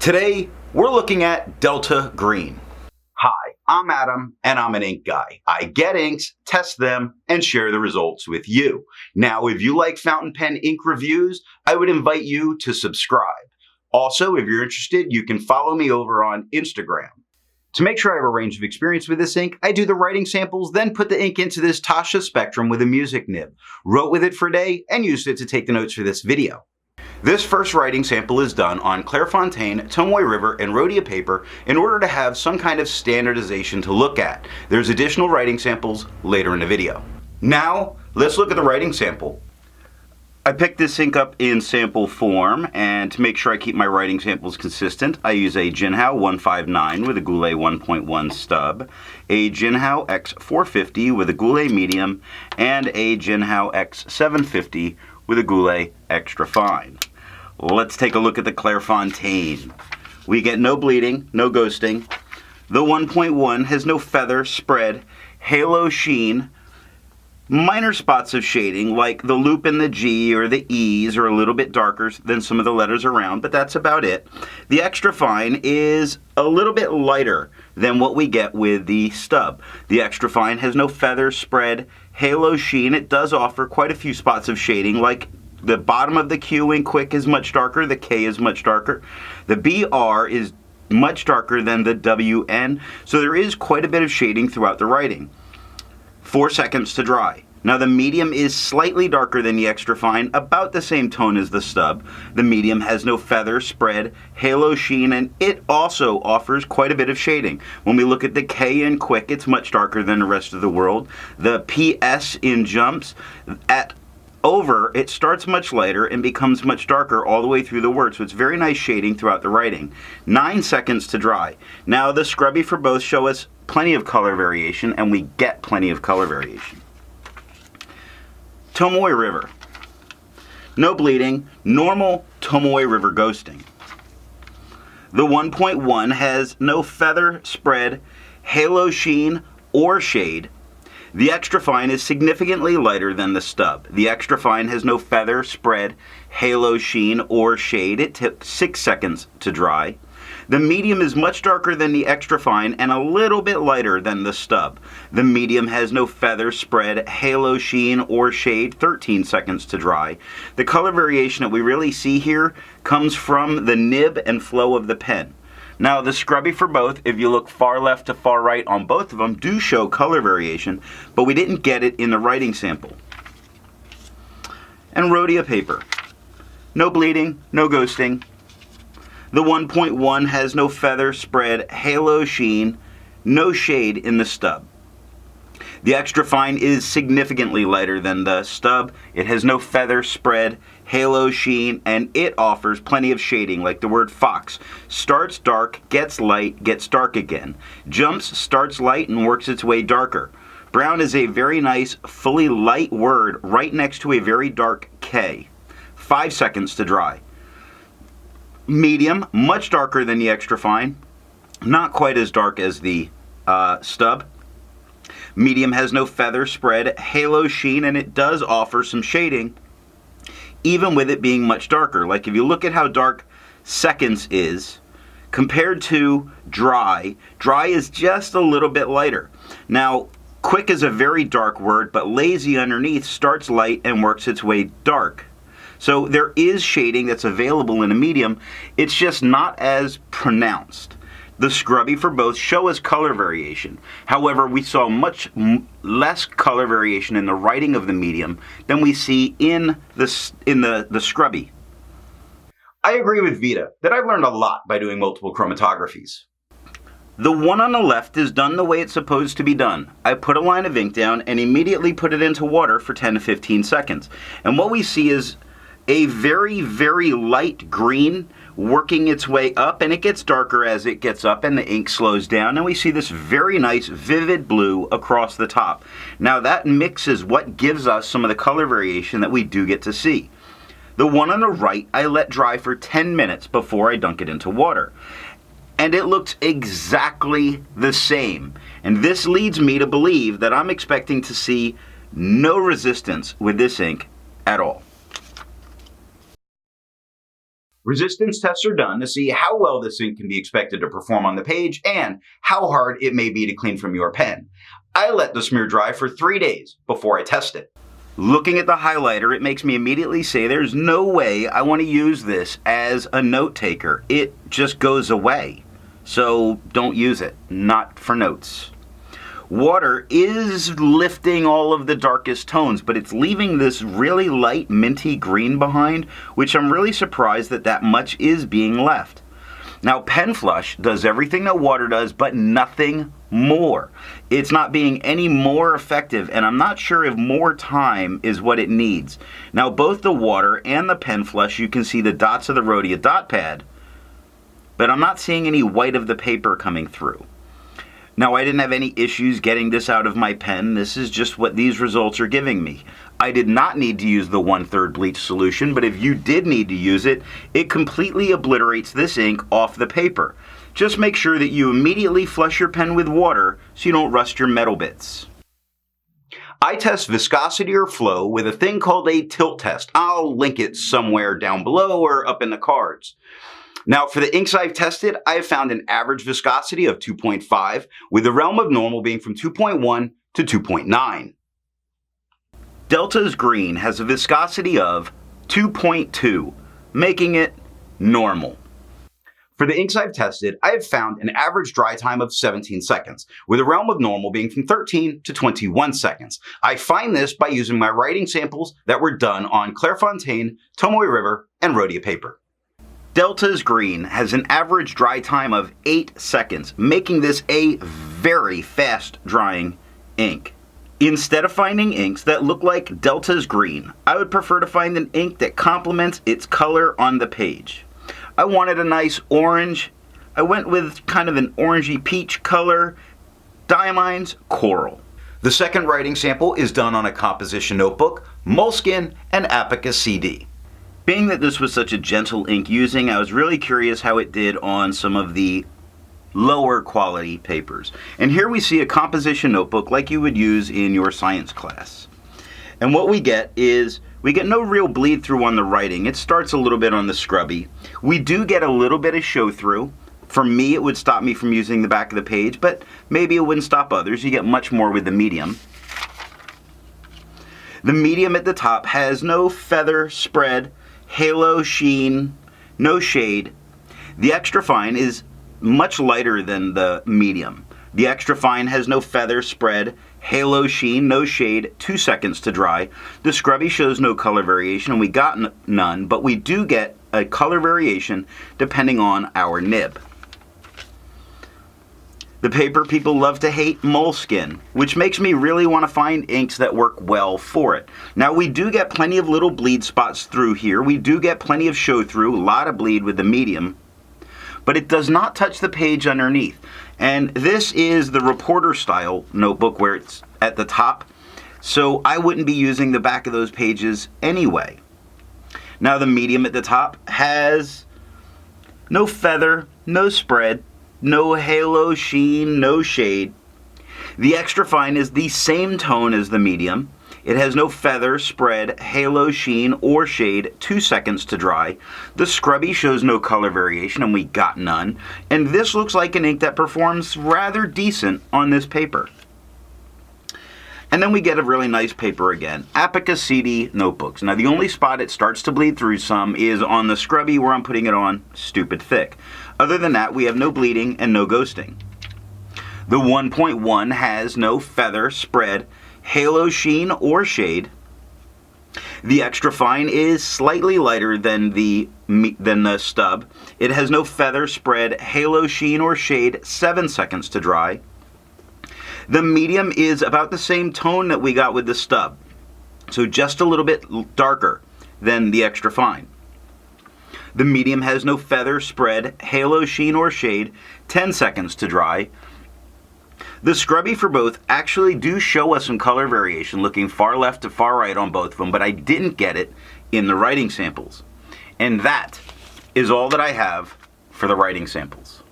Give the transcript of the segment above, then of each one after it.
Today, we're looking at Delta Green. Hi, I'm Adam, and I'm an ink guy. I get inks, test them, and share the results with you. Now, if you like fountain pen ink reviews, I would invite you to subscribe. Also, if you're interested, you can follow me over on Instagram. To make sure I have a range of experience with this ink, I do the writing samples, then put the ink into this Tasha Spectrum with a music nib, wrote with it for a day, and used it to take the notes for this video. This first writing sample is done on Clairefontaine, Tomoe River, and Rhodia paper in order to have some kind of standardization to look at. There's additional writing samples later in the video. Now, let's look at the writing sample. I picked this ink up in sample form, and to make sure I keep my writing samples consistent, I use a Jinhao 159 with a Goulet 1.1 stub, a Jinhao X450 with a Goulet medium, and a Jinhao X750 with a Goulet extra fine. Let's take a look at the Clairefontaine. We get no bleeding, no ghosting. The 1.1 has no feather, spread, halo sheen, minor spots of shading like the loop in the G or the E's are a little bit darker than some of the letters around, but that's about it. The extra fine is a little bit lighter than what we get with the stub. The extra fine has no feather, spread, halo sheen. It does offer quite a few spots of shading, like the bottom of the Q in quick is much darker, the K is much darker. The BR is much darker than the WN, so there is quite a bit of shading throughout the writing. 4 seconds to dry. Now the medium is slightly darker than the extra fine, about the same tone as the stub. The medium has no feather, spread, halo sheen, and it also offers quite a bit of shading. When we look at the K in quick, it's much darker than the rest of the world. The PS in jumps, at over, it starts much lighter and becomes much darker all the way through the word, so it's very nice shading throughout the writing. 9 seconds to dry. Now the scrubby for both show us plenty of color variation, and we get plenty of color variation. Tomoe River. No bleeding, normal Tomoe River ghosting. The 1.1 has no feather, spread, halo sheen, or shade. The extra fine is significantly lighter than the stub. The extra fine has no feather, spread, halo sheen, or shade. It took 6 seconds to dry. The medium is much darker than the extra fine and a little bit lighter than the stub. The medium has no feather, spread, halo sheen, or shade. 13 seconds to dry. The color variation that we really see here comes from the nib and flow of the pen. Now the scrubby for both, if you look far left to far right on both of them, do show color variation, but we didn't get it in the writing sample. And Rhodia paper. No bleeding, no ghosting. The 1.1 has no feather, spread, halo sheen, no shade in the stub. The extra fine is significantly lighter than the stub. It has no feather, spread, halo sheen, and it offers plenty of shading, like the word fox. Starts dark, gets light, gets dark again. Jumps, starts light, and works its way darker. Brown is a very nice, fully light word right next to a very dark K. 5 seconds to dry. Medium, much darker than the extra fine. Not quite as dark as the stub. Medium has no feather, spread, halo sheen, and it does offer some shading, even with it being much darker. Like if you look at how dark seconds is, compared to dry, dry is just a little bit lighter. Now, quick is a very dark word, but lazy underneath starts light and works its way dark. So there is shading that's available in a medium, it's just not as pronounced. The scrubby for both show us color variation. However, we saw much less color variation in the writing of the medium than we see in the scrubby. I agree with Vita that I've learned a lot by doing multiple chromatographies. The one on the left is done the way it's supposed to be done. I put a line of ink down and immediately put it into water for 10 to 15 seconds. And what we see is a very, very light green working its way up, and it gets darker as it gets up and the ink slows down, and we see this very nice vivid blue across the top. Now that mix is what gives us some of the color variation that we do get to see. The one on the right I let dry for 10 minutes before I dunk it into water, and it looks exactly the same. And this leads me to believe that I'm expecting to see no resistance with this ink at all. Resistance tests are done to see how well this ink can be expected to perform on the page and how hard it may be to clean from your pen. I let the smear dry for 3 days before I test it. Looking at the highlighter, it makes me immediately say there's no way I want to use this as a note taker. It just goes away. So don't use it, not for notes. Water is lifting all of the darkest tones, but it's leaving this really light minty green behind, which I'm really surprised that much is being left. Now, Pen Flush does everything that water does, but nothing more. It's not being any more effective, and I'm not sure if more time is what it needs. Now, both the water and the Pen Flush, you can see the dots of the Rhodia dot pad, but I'm not seeing any white of the paper coming through. Now, I didn't have any issues getting this out of my pen. This is just what these results are giving me. I did not need to use the 1/3 bleach solution, but if you did need to use it, it completely obliterates this ink off the paper. Just make sure that you immediately flush your pen with water so you don't rust your metal bits. I test viscosity or flow with a thing called a tilt test. I'll link it somewhere down below or up in the cards. Now, for the inks I've tested, I have found an average viscosity of 2.5, with the realm of normal being from 2.1 to 2.9. Delta's green has a viscosity of 2.2, making it normal. For the inks I've tested, I have found an average dry time of 17 seconds, with a realm of normal being from 13 to 21 seconds. I find this by using my writing samples that were done on Clairefontaine, Tomoe River, and Rhodia paper. Delta's green has an average dry time of 8 seconds, making this a very fast drying ink. Instead of finding inks that look like Delta's green, I would prefer to find an ink that complements its color on the page. I wanted a nice orange. I went with kind of an orangey peach color, Diamine Coral. The second writing sample is done on a composition notebook, Moleskin, and Apica CD. Being that this was such a gentle ink using, I was really curious how it did on some of the lower quality papers. And here we see a composition notebook like you would use in your science class. And what we get is, we get no real bleed through on the writing. It starts a little bit on the scrubby. We do get a little bit of show through. For me, it would stop me from using the back of the page, but maybe it wouldn't stop others. You get much more with the medium. The medium at the top has no feather spread, halo sheen, no shade. The extra fine is much lighter than the medium. The extra fine has no feather spread, halo sheen, no shade, 2 seconds to dry. The scrubby shows no color variation, and we got none, but we do get a color variation depending on our nib. The paper people love to hate, Moleskin, which makes me really want to find inks that work well for it. Now, we do get plenty of little bleed spots through here. We do get plenty of show through, a lot of bleed with the medium, but it does not touch the page underneath. And this is the reporter style notebook where it's at the top, so I wouldn't be using the back of those pages anyway. Now, the medium at the top has no feather, no spread, no halo sheen, no shade. The extra fine is the same tone as the medium. It has no feather, spread, halo sheen, or shade, 2 seconds to dry. The scrubby shows no color variation, and we got none. And this looks like an ink that performs rather decent on this paper. And then we get a really nice paper again, Apica CD notebooks. Now, the only spot it starts to bleed through some is on the scrubby where I'm putting it on stupid thick. Other than that, we have no bleeding and no ghosting. The 1.1 has no feather, spread, halo sheen, or shade. The extra fine is slightly lighter than the stub. It has no feather, spread, halo sheen, or shade, 7 seconds to dry. The medium is about the same tone that we got with the stub, so just a little bit darker than the extra fine. The medium has no feather, spread, halo sheen, or shade, 10 seconds to dry. The scrubby for both actually do show us some color variation, looking far left to far right on both of them, but I didn't get it in the writing samples. And that is all that I have for the writing samples.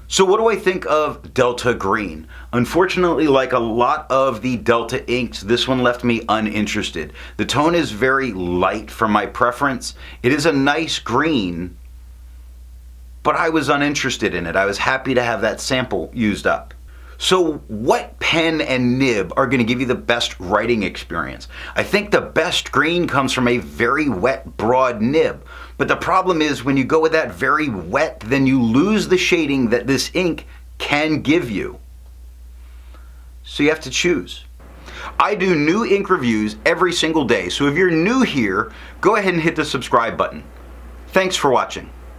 So what do I think of Delta Green? Unfortunately, like a lot of the Delta inks, this one left me uninterested. The tone is very light for my preference. It is a nice green, but I was uninterested in it. I was happy to have that sample used up. So what pen and nib are going to give you the best writing experience? I think the best green comes from a very wet, broad nib. But the problem is when you go with that very wet, then you lose the shading that this ink can give you. So you have to choose. I do new ink reviews every single day, so if you're new here, go ahead and hit the subscribe button. Thanks for watching.